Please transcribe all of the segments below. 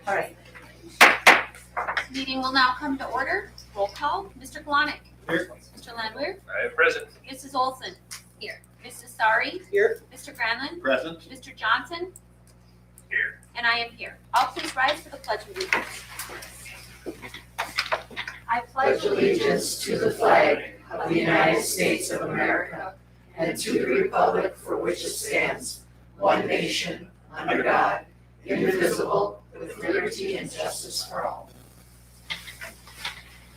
All right. Meeting will now come to order. Roll call. Mr. Kalanick. Here. Mr. Landwehr. I am present. Mrs. Olson. Here. Mrs. Sari. Here. Mr. Granlund. Present. Mr. Johnson. Here. And I am here. All please rise for the Pledge of Allegiance. I pledge allegiance to the flag of the United States of America and to the republic for which it stands, one nation, under God, indivisible, with liberty and justice for all.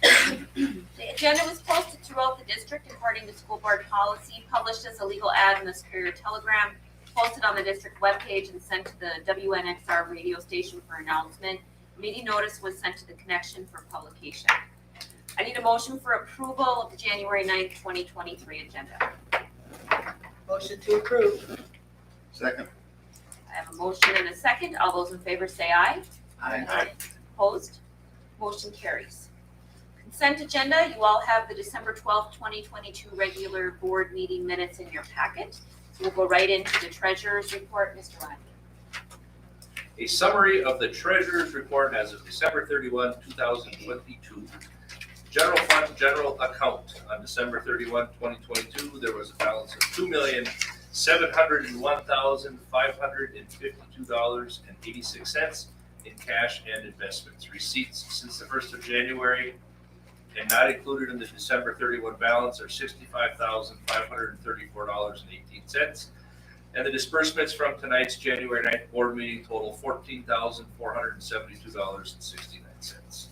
The agenda was posted throughout the district according to school board policy, published as a legal ad in the Superior Telegram, posted on the district webpage and sent to the WNXR radio station for announcement. Meeting notice was sent to the connection for publication. I need a motion for approval of the January 9th, 2023 agenda. Motion to approve. Second. I have a motion and a second. All those in favor say aye. Aye. Opposed? Motion carries. Consent agenda, you all have the December 12th, 2022 regular board meeting minutes in your packet. We'll go right into the treasurer's report. Mr. Landwehr. A summary of the treasurer's report as of December 31, 2022. General fund, general account. On December 31, 2022, there was a balance of $2,701,552.86 in cash and investments. Receipts since the 1st of January and not included in the December 31 balance are $65,534.18. And the disbursements from tonight's January 9th board meeting total $14,472.69.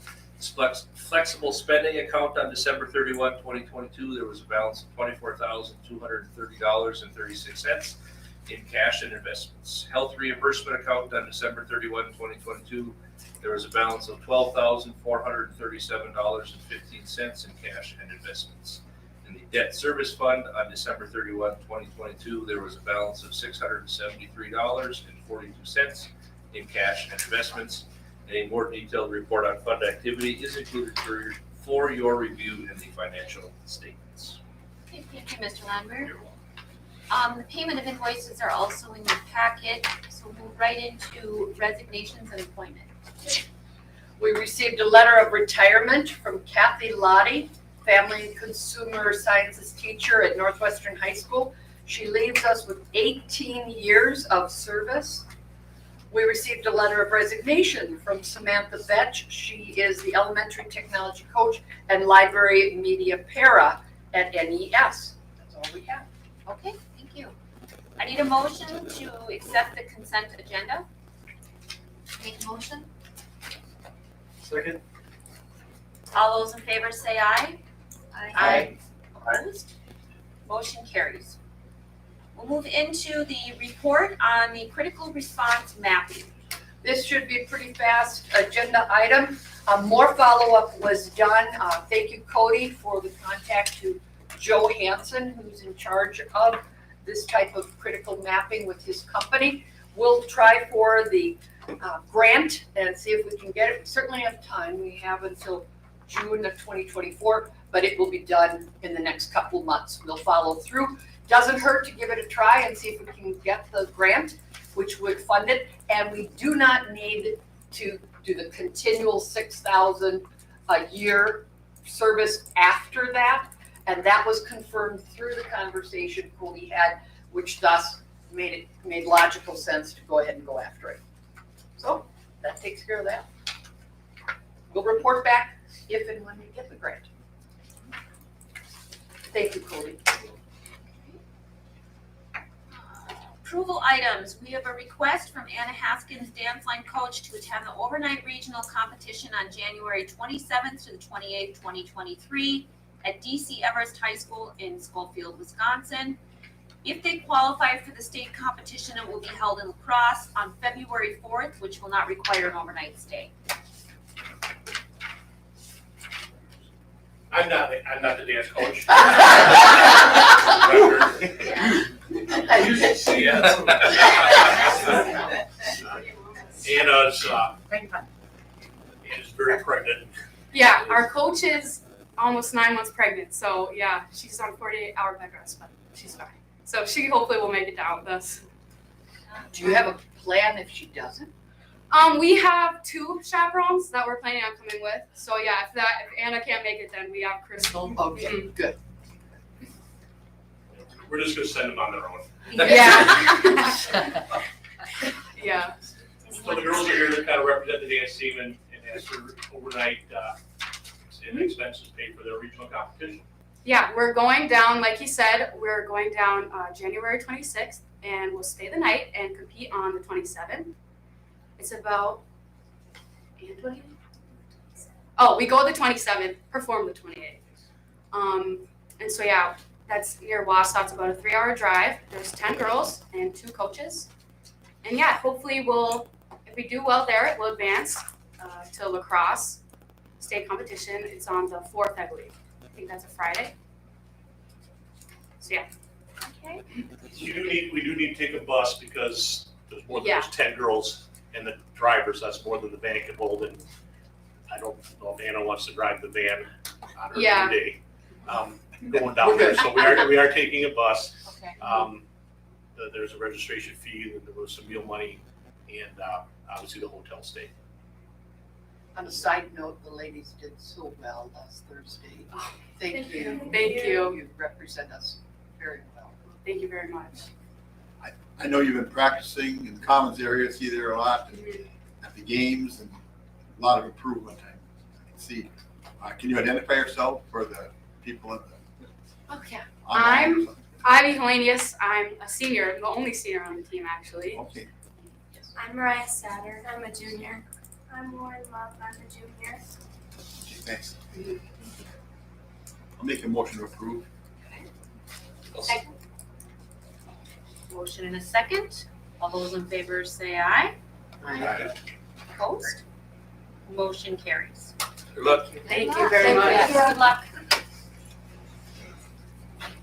Flexible spending account on December 31, 2022, there was a balance of $24,230.36 in cash and investments. Health reimbursement account on December 31, 2022, there was a balance of $12,437.15 in cash and investments. In the debt service fund on December 31, 2022, there was a balance of $673.42 in cash and investments. A more detailed report on fund activity is included for your review in the financial statements. Okay, thank you, Mr. Landwehr. You're welcome. The payment of invoices are also in your packet, so we'll move right into resignations and appointment. We received a letter of retirement from Kathy Lottie, Family and Consumer Sciences teacher at Northwestern High School. She leaves us with 18 years of service. We received a letter of resignation from Samantha Vetch. She is the elementary technology coach and library media para at NES. That's all we have. Okay, thank you. I need a motion to accept the consent agenda. Make a motion. Second. All those in favor say aye. Aye. Opposed? Motion carries. We'll move into the report on the critical response mapping. This should be a pretty fast agenda item. More follow-up was done. Thank you, Cody, for the contact to Joe Hansen, who's in charge of this type of critical mapping with his company. We'll try for the grant and see if we can get it. We certainly have time. We have until June of 2024, but it will be done in the next couple months. We'll follow through. Doesn't hurt to give it a try and see if we can get the grant, which would fund it. And we do not need to do the continual $6,000 a year service after that. And that was confirmed through the conversation Cody had, which thus made logical sense to go ahead and go after it. So that takes care of that. We'll report back if and when we get the grant. Thank you, Cody. Approval items. We have a request from Anna Haskins, dance line coach, to attend the overnight regional competition on January 27th to the 28th, 2023 at DC Everest High School in Schofield, Wisconsin. If they qualify for the state competition, it will be held in La Crosse on February 4th, which will not require an overnight stay. I'm not the dance coach. Anna's is very pregnant. Yeah, our coach is almost 9 months pregnant, so yeah, she's on 48-hour bed rest, but she's fine. So she hopefully will make it down with us. Do you have a plan if she doesn't? We have 2 chaperones that we're planning on coming with. So yeah, if Anna can't make it, then we have Crystal. Okay, good. We're just gonna send them on their own. Yeah. Yeah. So the girls are here to kind of represent the dance team and ask for overnight, and expenses paid for their regional competition. Yeah, we're going down, like he said, we're going down January 26th, and we'll stay the night and compete on the 27th. It's about, and 28th? Oh, we go the 27th, perform the 28th. And so yeah, that's near Wausau. It's about a 3-hour drive. There's 10 girls and 2 coaches. And yeah, hopefully if we do well there, we'll advance to lacrosse state competition. It's on the 4th, I believe. I think that's a Friday. So yeah. Okay. We do need to take a bus because there's more than Yeah. those 10 girls and the drivers, that's more than the van can hold, and I don't know if Anna wants to drive the van on her Yeah. day. Going down there, so we are taking a bus. Okay. There's a registration fee, and there was some meal money, and obviously the hotel stay. On a side note, the ladies did so well last Thursday. Thank you. Thank you. You represent us very well. Thank you very much. I know you've been practicing in the commons area, see there a lot, and at the games, and a lot of improvement I can see. Can you identify yourself for the people in the? Okay. online or something? Ivy Helenius. I'm a senior, the only senior on the team actually. Okay, I'm Mariah Satter. I'm a junior. I'm Lauren Love. I'm a junior. okay, thanks. I'll make a motion to approve. Motion and a second. All those in favor say aye. Opposed? Motion carries. Good luck. Thank you very much. Yes, good luck.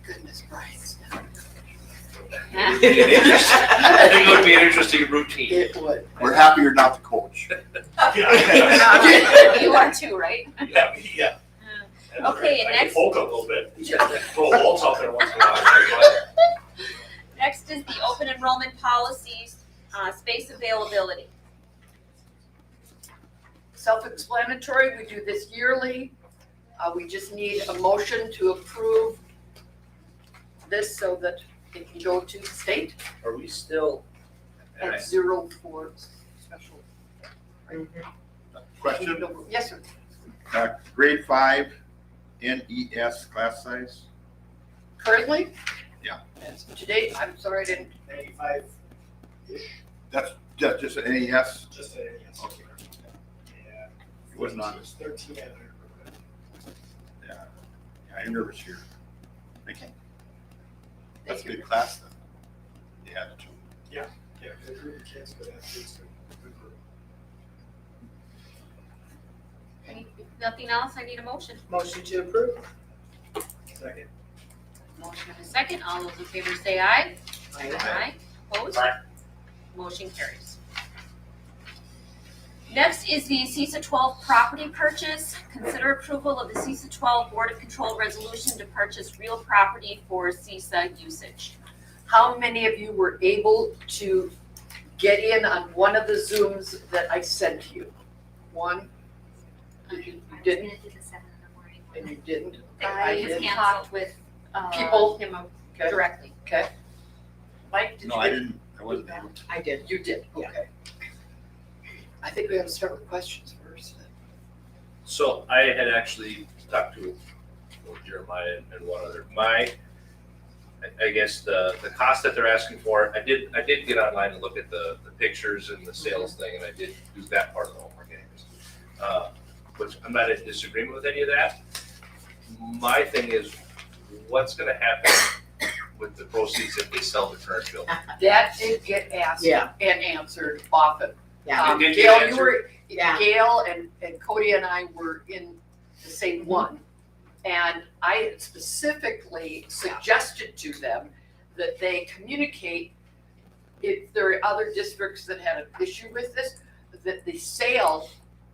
Goodness, Brian. I think it would be an interesting routine. It would. We're happy you're not the coach. You are too, right? Yeah. Okay, I and can next- folk a little bit. Throw a waltz out there once in a while. Next is the open enrollment policies, space availability. Self-explanatory, we do this yearly. We just need a motion to approve this so that it can go to the state Are we still? at 0 for special. Question, Yes, sir. grade 5 NES class size? Currently? Yeah. Today, I'm sorry, I didn't. 95-ish, That's just an NES? just a, yes. Okay. Yeah. It was not. It's 13 at Yeah, I'm nervous here. Okay. That's a Thank you. good class then. The attitude. Yeah, good group of kids, good athletes, good group. If nothing else, I need a motion. Motion to approve. Second. Motion and a second. All those in favor say aye. Aye. Opposed? Aye. Motion carries. Next is the CISA 12 property purchase. Consider approval of the CISA 12 Board of Control resolution to purchase real property for CISA usage. How many of you were able to get in on one of the Zooms that I sent you? One? You didn't? And you didn't? I did. just talked with People? him Okay. directly. Okay. Mike, did No, you I get? didn't, I wasn't able to. I did. You did, Yeah. okay. I think we have to start with questions first. So I had actually talked to Jeremiah and one other. I guess the cost that they're asking for, I did get online and look at the pictures and the sales thing, and I did do that part of the homework anyways. Which I'm not in disagreement with any of that. My thing is, what's gonna happen with the proceeds if they sell the current building? That did get asked Yeah. and answered often. Yeah. It did get Gail, you answered? were, Yeah. Gail and Cody and I were in the same one. And I had specifically suggested to them that they communicate if there are other districts that had an issue with this, that the sale,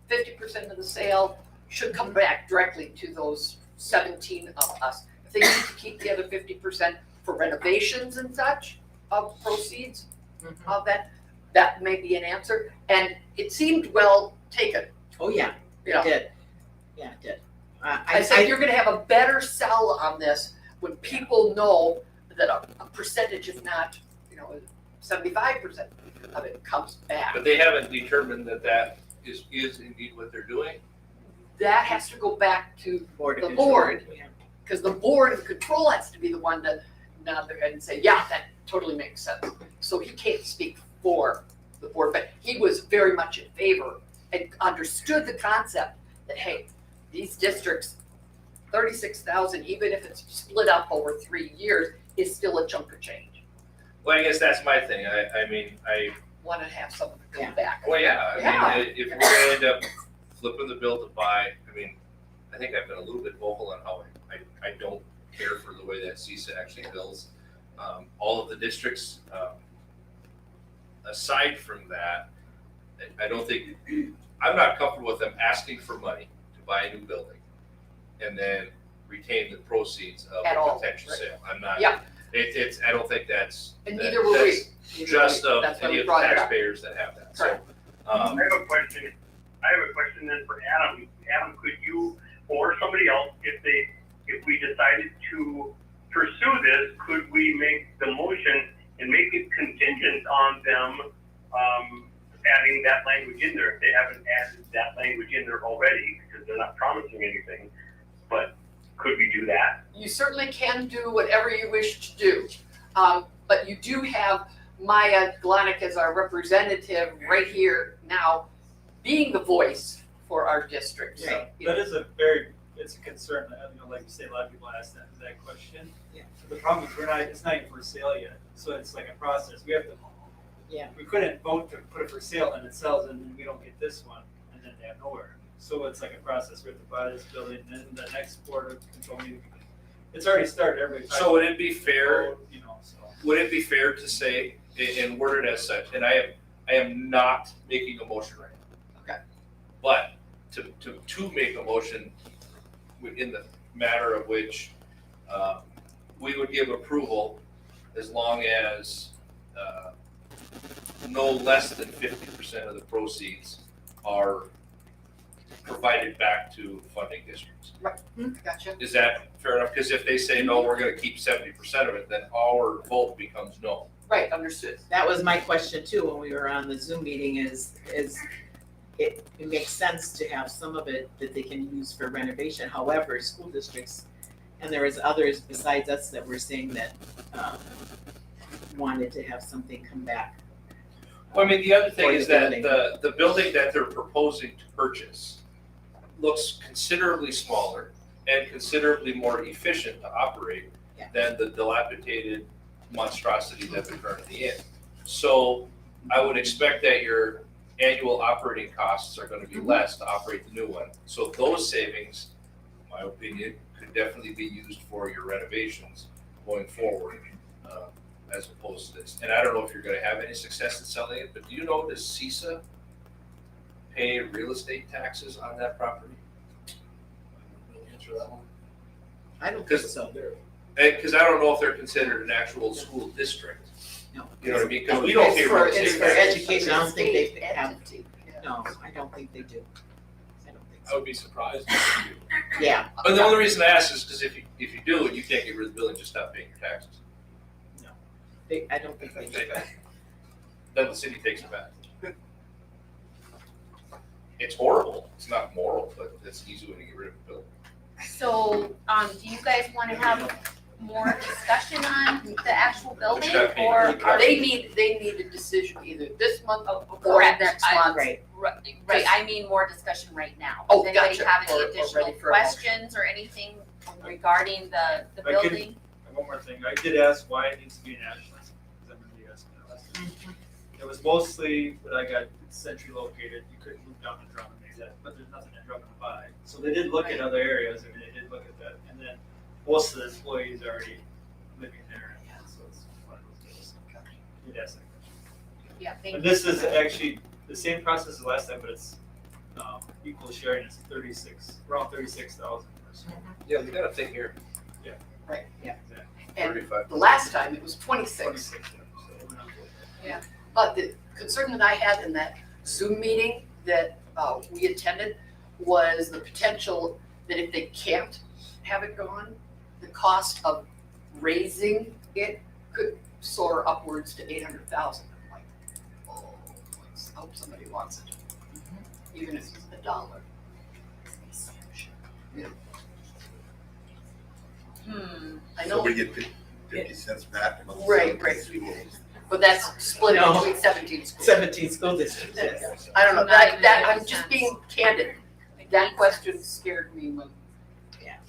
50% of the sale should come back directly to those 17 of us. If they need to keep the other 50% for renovations and such of proceeds of that, that may be an answer, and it seemed well taken, Oh, yeah, you know. it did. Yeah, it did. I said you're gonna have a better sell on this when people know that a percentage, if not, 75% of it comes back. But they haven't determined that that is indeed what they're doing. That has to go back to Board of the Control. board. Yeah. because the board of control has to be the one to nod their head and say, yeah, that totally makes sense. So he can't speak for the board, but he was very much in favor and understood the concept that, hey, these districts, 36,000, even if it's split up over 3 years, is still a chunk of change. Well, I guess that's my thing. I mean, Want to have someone come Yeah. back. well, yeah, I mean, if we're gonna end up flipping the bill to buy, I mean, I think I've been a little bit vocal on how I don't care for the way that CISA actually bills. All of the districts, aside from that, I don't think, I'm not comfortable with them asking for money to buy a new building and then retain the proceeds of At a all, potential right. sale. I'm not, Yeah. it's, I don't think that's. And neither will we. that's Neither will Just we. of That's why any we of the brought it up. taxpayers that have that, so. Correct. I have a question. I have a question then for Adam. Adam, could you or somebody else, if we decided to pursue this, could we make the motion and make it contingent on them adding that language in there if they haven't added that language in there already because they're not promising anything? But could we do that? You certainly can do whatever you wish to do. But you do have Maya Glonick as our representative right here now, being the voice for our district. So, you know, That is it's a concern, like you say, a lot of people ask that question. Yeah. The problem is it's not even for sale yet, so it's like a process, we have to. Yeah. We couldn't vote to put it for sale and it sells and then we don't get this one, and then they have nowhere. So it's like a process, we have to buy this building, and then the next board of control meeting, it's already started, everybody. So would it be fair, So. would it be fair to say, and word it as such, and I am not making a motion right now. Okay. But to make a motion in the matter of which, we would give approval as long as, no less than 50% of the proceeds are provided back to funding districts. Gotcha. Is that fair enough? Because if they say, no, we're gonna keep 70% of it, then our vote becomes no. Right, understood. That was my question too, when we were on the Zoom meeting, is it makes sense to have some of it that they can use for renovation. However, school districts, and there was others besides us that were saying that, wanted to have something come back. Well, I mean, the other thing For is the that building. the building that they're proposing to purchase looks considerably smaller and considerably more efficient to operate Yeah. than the dilapidated monstrosity that they're currently in. So I would expect that your annual operating costs are gonna be less to operate the new one. So those savings, in my opinion, could definitely be used for your renovations going forward, as opposed to this. And I don't know if you're gonna have any success in selling it, but do you know, does CISA pay real estate taxes on that property? Answer that one. I don't think Because- so. Because I don't know if they're considered an actual school district. No. You know what I mean? Because we don't pay It's real for, estate it's for taxes. education, I don't think they State have, entity, yeah. no, I don't think they do. I don't think I so. would be surprised if you do. Yeah, But the only reason I ask is because if you do and you can't get rid of the building, just stop paying your taxes. I don't think they do. Then the city takes it back. It's horrible. It's not moral, but it's an easy way to get rid of a building. So, do you guys wanna have more discussion on the actual building, Should I pay or for the are They need a decision either this month or correct, next I- month. Right, Right, I mean more discussion right now. Oh, Does anybody gotcha. have Or any additional ready for a motion. questions or anything regarding the I could- building? One more thing, I did ask why it needs to be an Ashland, because I remember you asking that last time. It was mostly that I got centrally located, you couldn't move down to Drummond, but there's nothing in Drummond to buy. So they did look at other areas, I mean, they did look at that, and then most of the employees are already living there, and so it's one of those deals. You'd ask that question. Yeah, thank you. And this is actually the same process as last time, but it's equal sharing, it's around 36,000. Yeah, you gotta think here, Right, yeah. And 35. the last time it was 26. 26, yeah, so we're not good. But the concern that I had in that Zoom meeting that we attended was the potential that if they can't have it gone, the cost of raising it could soar upwards to 800,000. I'm like, oh, I hope somebody wants it, even if it's $1. I know, So we get 50 cents back. Right, right. but that's split No. between 17 schools. 17 school districts, yes. I don't know, Not that, even that, I'm making just sense. being candid. That question scared me when,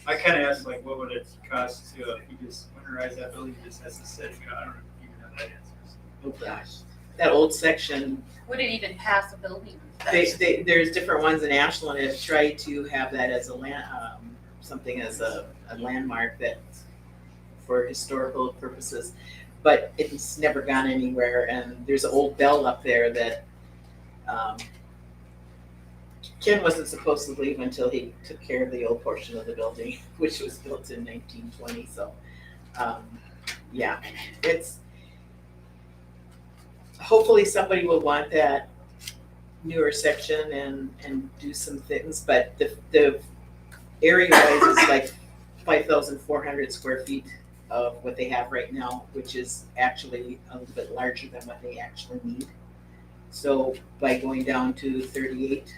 I kinda asked like, what would it cost to, if you just winterize that building, just as a set, I don't even have that answer. Oh gosh, that old section, Would it even pass a building? there's different ones in Ashland that have tried to have that as a land, something as a landmark that, for historical purposes, but it's never gone anywhere, and there's an old bell up there that, Ken wasn't supposed to leave until he took care of the old portion of the building, which was built in 1920, so, yeah, it's, hopefully somebody will want that newer section and do some things, but the area-wise is like 5,400 square feet of what they have right now, which is actually a little bit larger than what they actually need. So by going down to 38,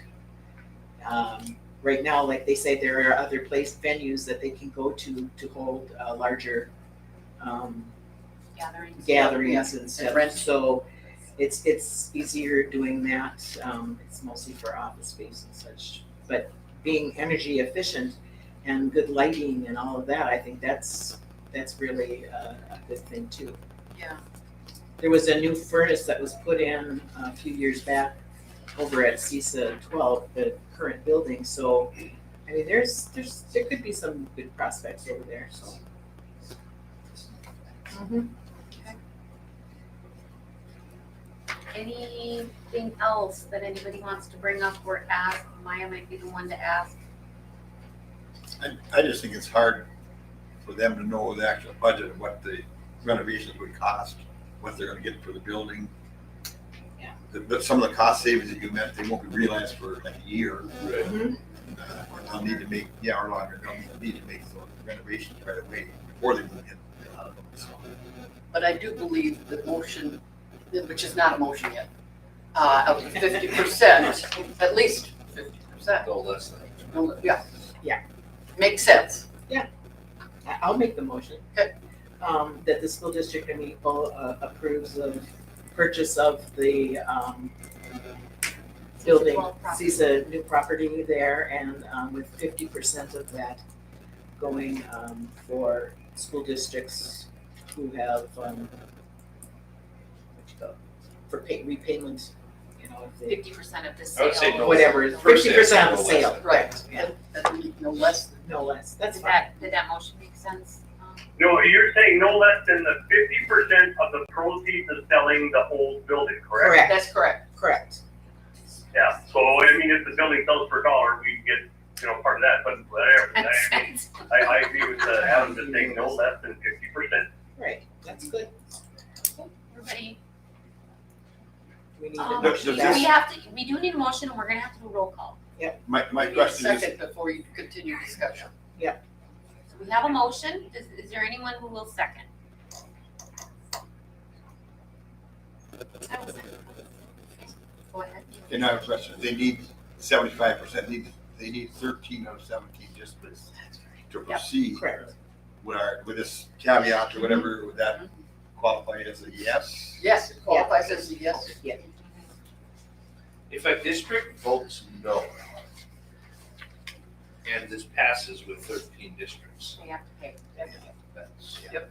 right now, like they say, there are other venues that they can go to hold larger gatherings and stuff. rent. So it's easier doing that. It's mostly for office space and such. But being energy efficient and good lighting and all of that, I think that's really a good thing too. Yeah. There was a new furnace that was put in a few years back over at CISA 12, the current building. So, I mean, there could be some good prospects over there, so. Anything else that anybody wants to bring up or ask? Maya might be the one to ask. I just think it's hard for them to know the actual budget of what the renovations would cost, what they're gonna get for the building. Yeah. But some of the cost savings that you meant, they won't be realized for like a year. Mhm. They'll need to make, or longer, they'll need to make those renovations right away before they move in. So, But I do believe the motion, which is not a motion yet, of 50%, at least 50%. No less than. Yeah. Yeah. Makes sense. I'll make the motion. Okay. That the school district approves of purchase of the, building, Well, property. sees a new property there, and, with 50% of that going, for school districts who have, for repayment, you know, if they, 50% of the I sale. would say no. whatever, First 50% of the no sale, less than. correct, yeah, That would be no less than. no less, that's Did fine. that motion make sense? No, you're saying no less than the 50% of the proceeds of selling the whole building, correct? Correct, That's correct. correct, Yeah, so I mean, if the building sells for $1, we get, part of that, but whatever. Makes I mean, sense. I agree with Adam just saying no less than 50%. right, that's good. Everybody, We need um, to There's- motion there's- that. we do need a motion and we're gonna have to do a roll call. My We need a question is, second before you continue discussion. So we have a motion. Is there anyone who will second? I will second. Go ahead. and I have a question, they need 75%, they need 13 out of 17 just to proceed. Correct. With this caveat or whatever, would that qualify as a yes? Yes, it qualifies as a yes. If a district votes no, and this passes with 13 districts, We have to pay. that's. Yep.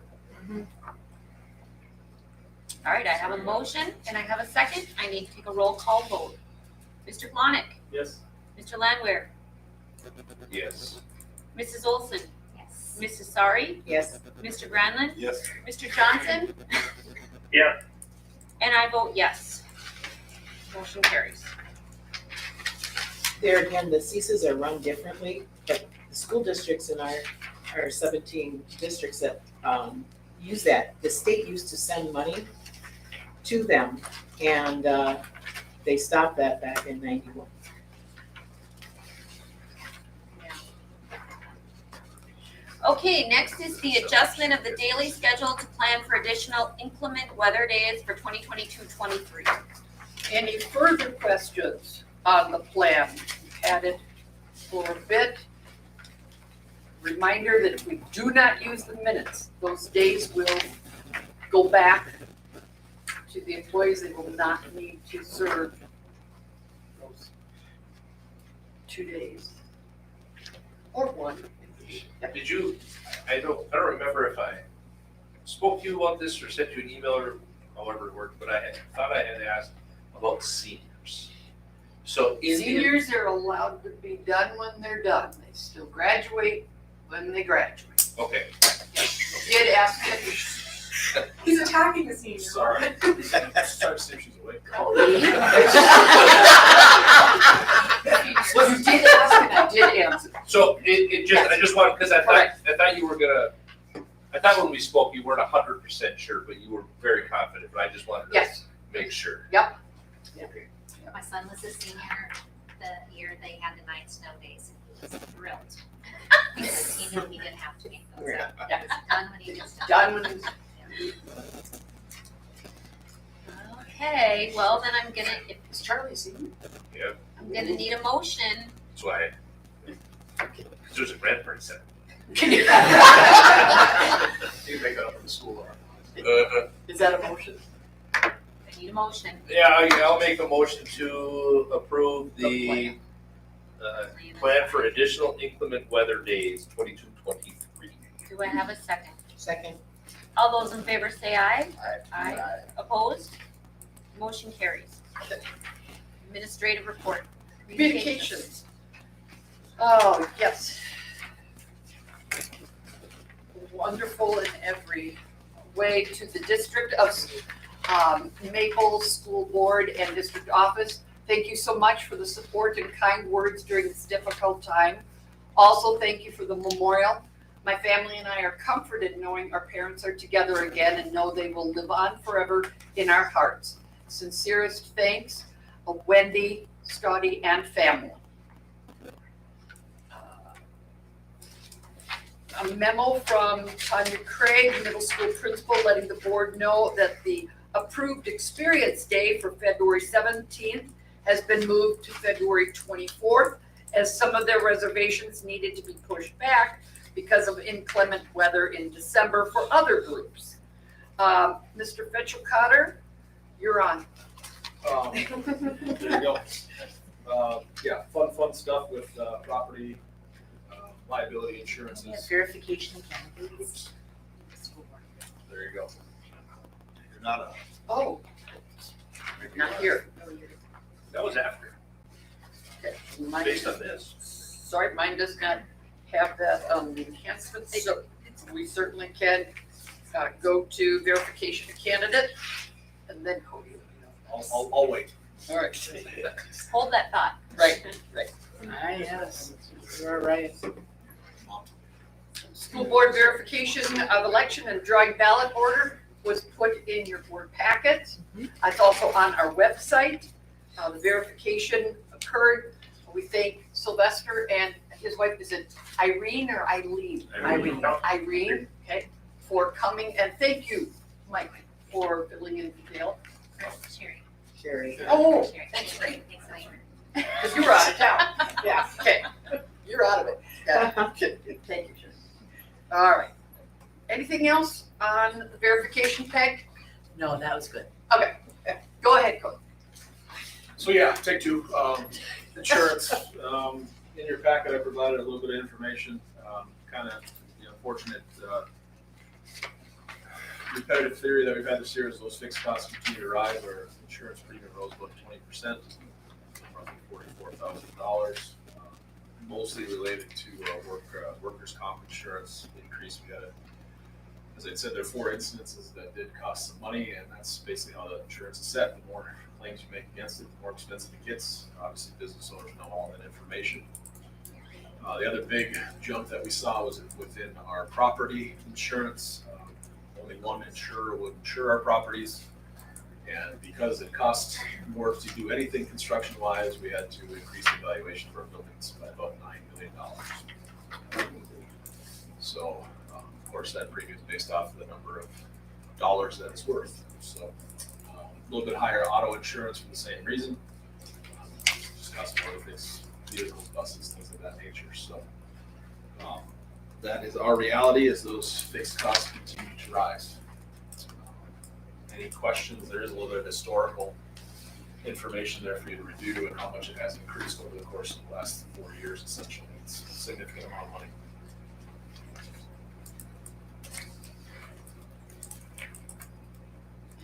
All right, I have a motion and I have a second. I need to take a roll call vote. Mr. Klonick, Yes. Mr. Landwehr, Yes. Mrs. Olson. Yes. Mrs. Sari, Yes, Mr. Granlund, Yes. Mr. Johnson, Yes, and I vote yes. Motion carries. there again, the CISAs are run differently, but the school districts in our 17 districts that, use that, the state used to send money to them, and they stopped that back in 91. Okay, next is the adjustment of the daily schedule to plan for additional inclement weather days for 2022-23. Any further questions on the plan? We've had it for a bit. Reminder that if we do not use the minutes, those days will go back to the employees. They will not need to serve those 2 days. Or one. Did you, I don't remember if I spoke to you about this or sent you an email or however it worked, but I thought I had asked about seniors. So in the, Seniors are allowed to be done when they're done. They still graduate when they graduate. okay, Did ask him. He's attacking the senior. Sorry. Trying to see if she's awake. You did ask and I did answer. so it just, I just wanted, because I thought you were gonna, I thought when we spoke, you weren't 100% sure, but you were very confident, but I just wanted to Yes. make sure. My son was a senior the year they had the 9 snow days, and he was thrilled. Because he knew he didn't have to make those up. Yeah. It was done when he was done. Done when it's Okay, well then I'm gonna, if Is Charlie senior? I'm gonna need a motion. That's why, because there's a Brantford Center. Can you? You make that up in the school. Is that a motion? I need a motion. Yeah, I'll make a motion to approve the plan for additional inclement weather days, 22-23. Do I have a second? Second. All those in favor say aye. Aye. Opposed? Motion carries. Administrative report. Communications. Oh, yes. Wonderful in every way to the district of Maple School Board and District Office. Thank you so much for the support and kind words during this difficult time. Also, thank you for the memorial. My family and I are comforted knowing our parents are together again and know they will live on forever in our hearts. Sincerest thanks, Wendy, Scotty, and family. A memo from Tanya Craig, middle school principal, letting the board know that the approved experience day for February 17th has been moved to February 24th, as some of their reservations needed to be pushed back because of inclement weather in December for other groups. Mr. Fetchel-Cotter, you're on. There you go. Yeah, fun stuff with property, liability insurances. Verification of candidates. There you go. You're not a. Oh, not here. That was after, Okay. Mine- based on this. Sorry, mine does not have that the enhancement, so we certainly can go to verification of candidate and then Cody. I'll wait. All right. Hold that thought. Right. Yes, you're right. School board verification of election and drawing ballot order was put in your board packet. It's also on our website. The verification occurred. We thank Sylvester and his wife, is it Irene or Eileen? Irene. Irene, okay, for coming, and thank you, Mike, for filling in detail. Sherry. Sherry. Oh, Sherry. that's right, Thanks, Elaine. because you were out of town. Yeah. Okay, you're out of it. Got it. Good. Thank you, Sherry. All right. Anything else on the verification peg? No, that was good. Go ahead, Cody. So yeah, take two, insurance, in your packet, I provided a little bit of information, kind of, fortunate, repetitive theory that we've had this year is those fixed costs continue to rise, our insurance premium rose about 20%, roughly $44,000, mostly related to, workers' comp insurance increase. We had as I said, there are 4 incidences that did cost some money, and that's basically how the insurance is set. The more claims you make against it, the more expensive it gets. Obviously, business owners know all that information. The other big jump that we saw was within our property insurance. Only one insurer would insure our properties. And because it costs more to do anything construction wise, we had to increase the valuation of our buildings by about $9 million. So, of course, that premium is based off of the number of dollars that it's worth. So, a little bit higher auto insurance for the same reason. Just costs more to fix vehicles, buses, things of that nature. So, that is our reality as those fixed costs continue to rise. Any questions? There is a little bit of historical information there for you to review and how much it has increased over the course of the last 4 years, essentially. It's a significant amount of money.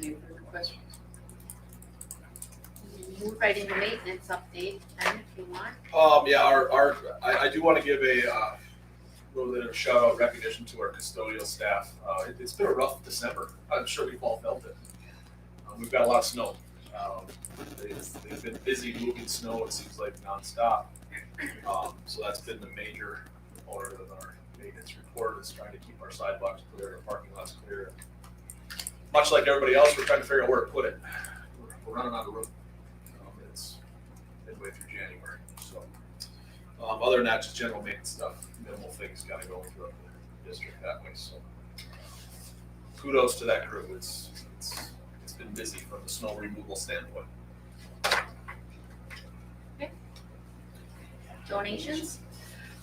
Any further questions? Move right into maintenance update, then, if you want. Yeah, I do want to give a little bit of shout out recognition to our custodial staff. It's been a rough December. I'm sure we've all felt it. We've got a lot of snow. They've been busy moving snow, it seems like nonstop. So that's been the major component of our maintenance report, is trying to keep our sidewalks clear, our parking lots clear. Much like everybody else, we're trying to figure out where to put it. We're running out of room. It's midway through January. So other than that, just general maintenance stuff, minimal things gotta go throughout the district that way. So kudos to that crew. It's been busy from the snow removal standpoint. Donations?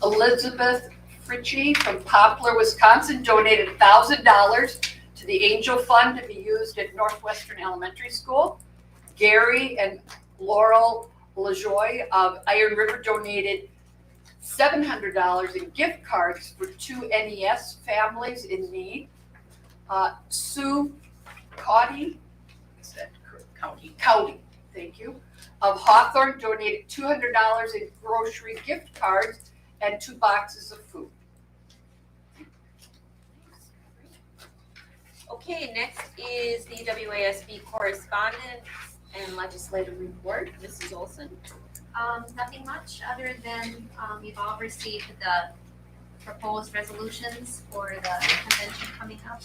Elizabeth Fritchie from Poplar, Wisconsin donated $1,000 to the Angel Fund to be used at Northwestern Elementary School. Gary and Laurel LaJoy of Iron River donated $700 in gift cards for 2 NES families in need. Sue Caudy, is that correct? Cowdy, thank you, of Hawthorne donated $200 in grocery gift cards and 2 boxes of food. Okay, next is the WASB correspondence and legislative report. Mrs. Olson. Nothing much, other than, you've all received the proposed resolutions for the convention coming up.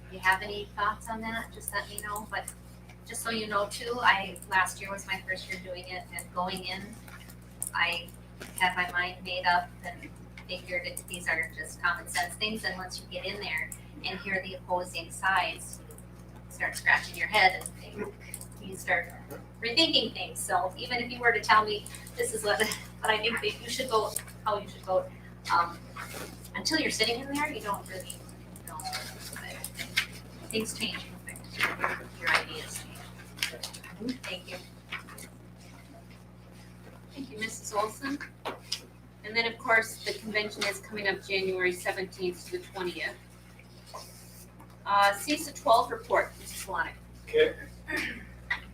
If you have any thoughts on that, just let me know, but just so you know too, last year was my first year doing it, and going in, I had my mind made up and figured these are just common sense things, and once you get in there and hear the opposing sides, you start scratching your head and you start rethinking things. So even if you were to tell me this is what I think that you should vote, how you should vote, until you're sitting in there, you don't really know. Things change, your ideas change. Thank you. Thank you, Mrs. Olson. And then, of course, the convention is coming up January 17th to the 20th. CISA 12 report, Mrs. Solonic. Okay.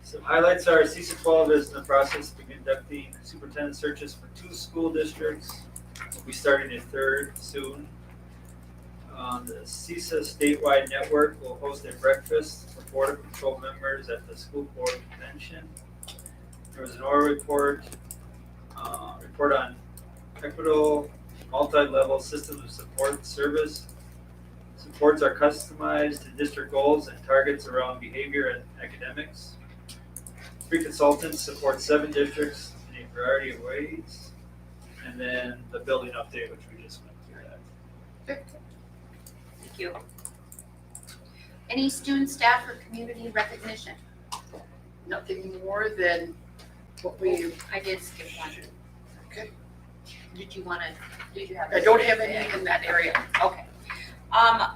Some highlights are CISA 12 is in the process of conducting superintendent searches for 2 school districts. We'll be starting a 3rd soon. The CISA statewide network will host a breakfast for Border Patrol members at the school board convention. There was an oral report on equitable multi-level systems of support service. Supports are customized to district goals and targets around behavior and academics. 3 consultants support 7 districts in a variety of ways. And then the building update, which we just went through that. Thank you. Any student, staff, or community recognition? Nothing more than what I did skip one. Okay. Did you have? I don't have any in that area. Okay.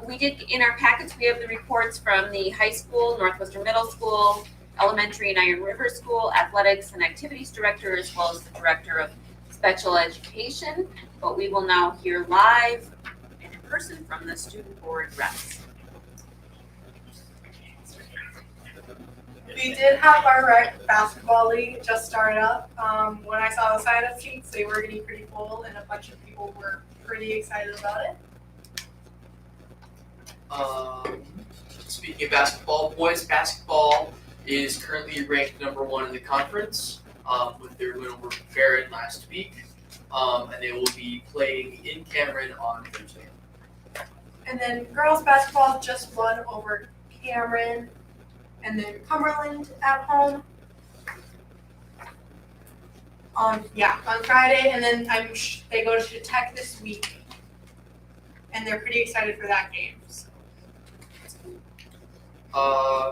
We did, in our packets, we have the reports from the high school, Northwestern Middle School, elementary and Iron River School, athletics and activities director, as well as the director of special education. But we will now hear live in person from the student board reps. We did have our rec basketball league just started up. When I saw the sign-up sheets, they were getting pretty full, and a bunch of people were pretty excited about it. Speaking of basketball, boys basketball is currently ranked #1 in the conference with their win over Barrett last week, and they will be playing in Cameron on Thursday. And then girls basketball just won over Cameron and then Cumberland at home. On Friday, and then they go to Tech this week, and they're pretty excited for that game. So.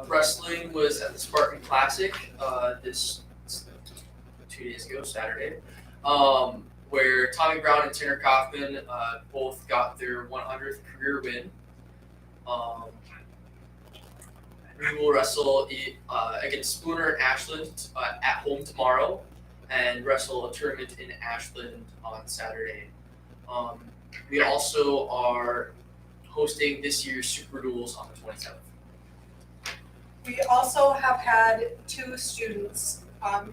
Wrestling was at the Spartan Classic this 2 days ago, Saturday, where Tommy Brown and Tanner Kaufman both got their 100th career win. We will wrestle against Spooner and Ashland at home tomorrow, and wrestle a tournament in Ashland on Saturday. We also are hosting this year's Super Duels on the 27th. We also have had 2 students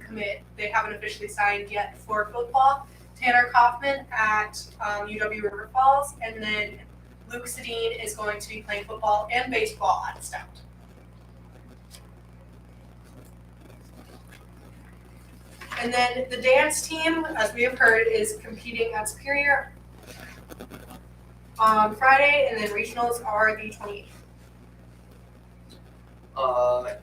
commit. They haven't officially signed yet for football. Tanner Kaufman at UW River Falls, and then Luke Sedin is going to be playing football and baseball at Stout. And then the dance team, as we have heard, is competing at Superior on Friday, and then regionals are the 28th.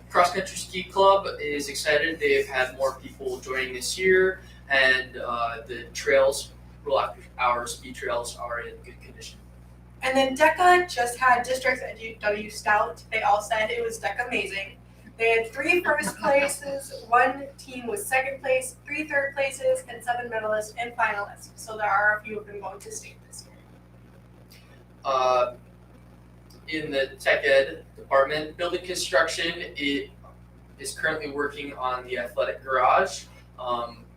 Cross Country Ski Club is excited. They've had more people joining this year, and the trails, relaxed hour ski trails, are in good condition. And then DECA just had districts at UW Stout. They all said it was DECA amazing. They had 3 first places, 1 team was second place, 3 third places, and 7 medalists and finalists. So there are a few of them going to state this year. In the Tech Ed department, building construction, it is currently working on the athletic garage,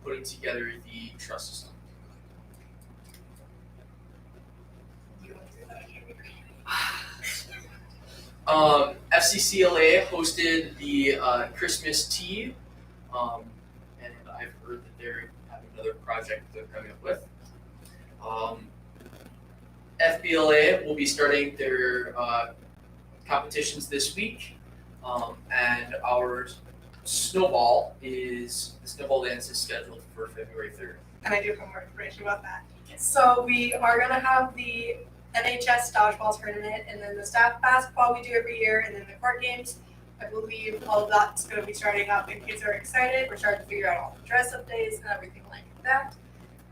putting together the truss system. FCCLA hosted the Christmas tea, and I've heard that they're having another project they're coming up with. FBLA will be starting their competitions this week, and our snowball dance is scheduled for February 3rd. And I do have more information about that. So we are gonna have the NHS dodgeball tournament, and then the staff basketball we do every year, and then the court games. I believe all of that's gonna be starting up, and kids are excited. We're starting to figure out all the dress-up days and everything like that.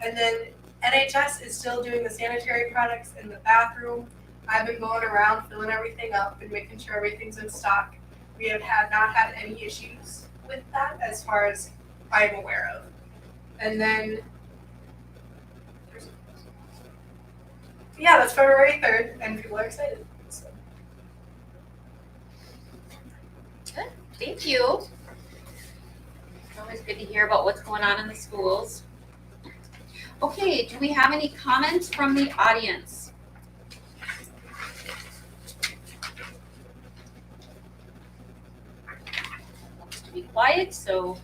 And then NHS is still doing the sanitary products in the bathroom. I've been going around filling everything up and making sure everything's in stock. We have not had any issues with that as far as I'm aware of. And then yeah, that's February 3rd, and people are excited. So. Good, thank you. It's always good to hear about what's going on in the schools. Okay, do we have any comments from the audience? Wants to be quiet, so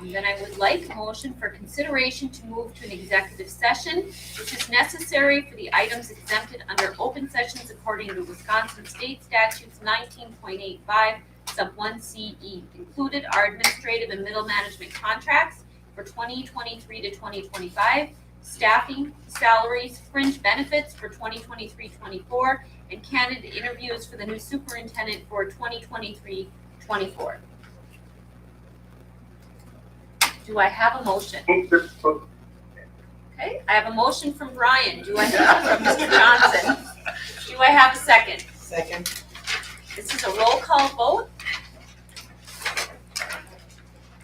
then I would like a motion for consideration to move to an executive session, which is necessary for the items exempted under open sessions according to Wisconsin State Statutes 19.85, sub 1CE. Included are administrative and middle management contracts for 2023 to 2025, staffing, salaries, fringe benefits for 2023-24, and candidate interviews for the new superintendent for 2023-24. Do I have a motion? Okay, I have a motion from Brian. Do I have from Mr. Johnson? Do I have a second? Second. This is a roll call vote.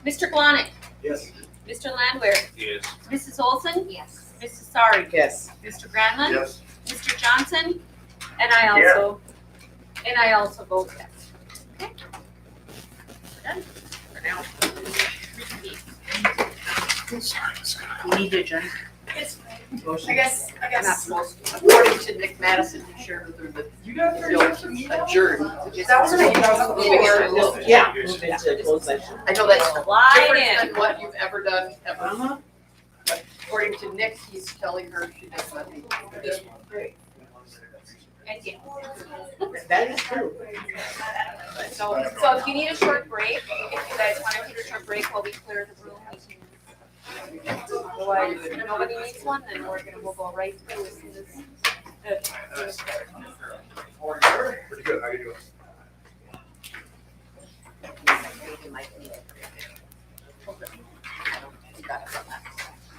Mr. Glonick, Yes. Mr. Landwehr, Yes. Mrs. Olson, Yes. Mrs. Sari, Yes. Mr. Granlund, Yes. Mr. Johnson, and I also vote yes. Okay. We're done for now. We need to adjourn. It's fine. Motion. I guess. Not supposed to. According to Nick Madison, he shared with her that You got adjourned. That wasn't Yeah, move into closed session. I know that's Slide different in. than what you've ever done, ever. Uh-huh. According to Nick, he's telling her she doesn't want this one. And yes. That is true. So if you need a short break, if you guys want to take a short break while we clear the room, we can. Otherwise, if nobody needs one, then we'll go right through as soon as. Pretty good, how you doing? might need it.